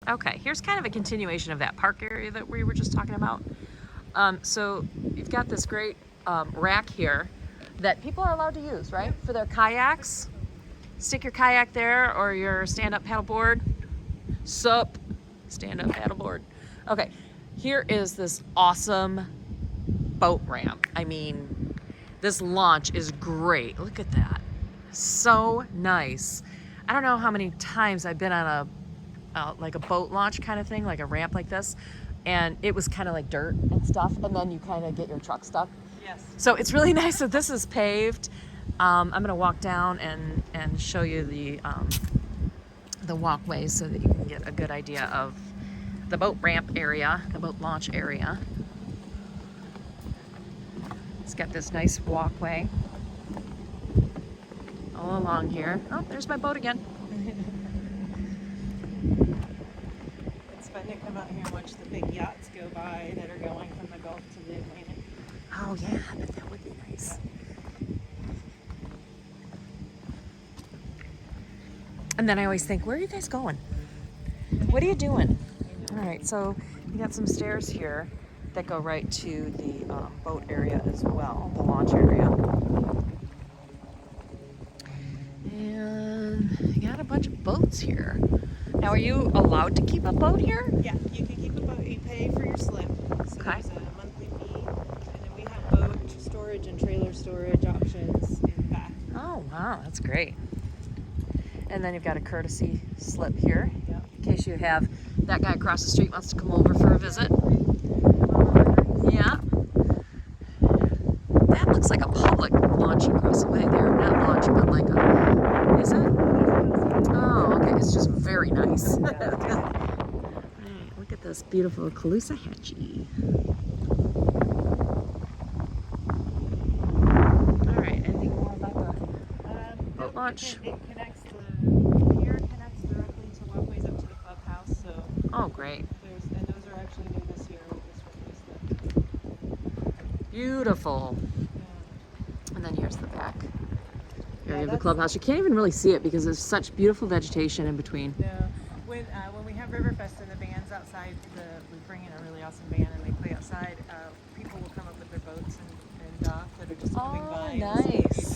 Okay, here's kind of a continuation of that park area that we were just talking about. So you've got this great rack here that people are allowed to use, right? For their kayaks. Stick your kayak there or your stand-up paddleboard. Sup, stand-up paddleboard. Okay, here is this awesome boat ramp. I mean, this launch is great. Look at that. So nice. I don't know how many times I've been on like a boat launch kind of thing, like a ramp like this, and it was kind of like dirt and stuff, and then you kind of get your truck stuck. Yes. So it's really nice that this is paved. I'm gonna walk down and show you the walkways so that you can get a good idea of the boat ramp area, the boat launch area. It's got this nice walkway all along here. Oh, there's my boat again. It's fun to come out here and watch the big yachts go by that are going from the Gulf to the Atlantic. Oh yeah, I bet that would be nice. And then I always think, where are you guys going? What are you doing? All right, so you got some stairs here that go right to the boat area as well, the launch area. And you got a bunch of boats here. Now, are you allowed to keep a boat here? Yeah, you can keep a boat. You pay for your slip. So Okay. there's a monthly fee. And then we have boat storage and trailer storage options in the back. Oh, wow, that's great. And then you've got a courtesy slip here Yep. in case you have that guy across the street wants to come over for a visit. Yeah. That looks like a public launch across the way there. Not launch, but like a, is it? Oh, okay. It's just very nice. Right, look at this beautiful Caloosahatchee. All right, anything more about the boat launch? It connects the pier connects directly to walkways up to the clubhouse. So Oh, great. and those are actually new this year. We just replaced them. Beautiful. Yeah. And then here's the back area of the that's- clubhouse. You can't even really see it because there's such beautiful vegetation in between. No, when we have RiverFest and the band's outside, we bring in a really awesome band and they play outside. People will come up with their boats and dock that are just coming by. Oh, nice.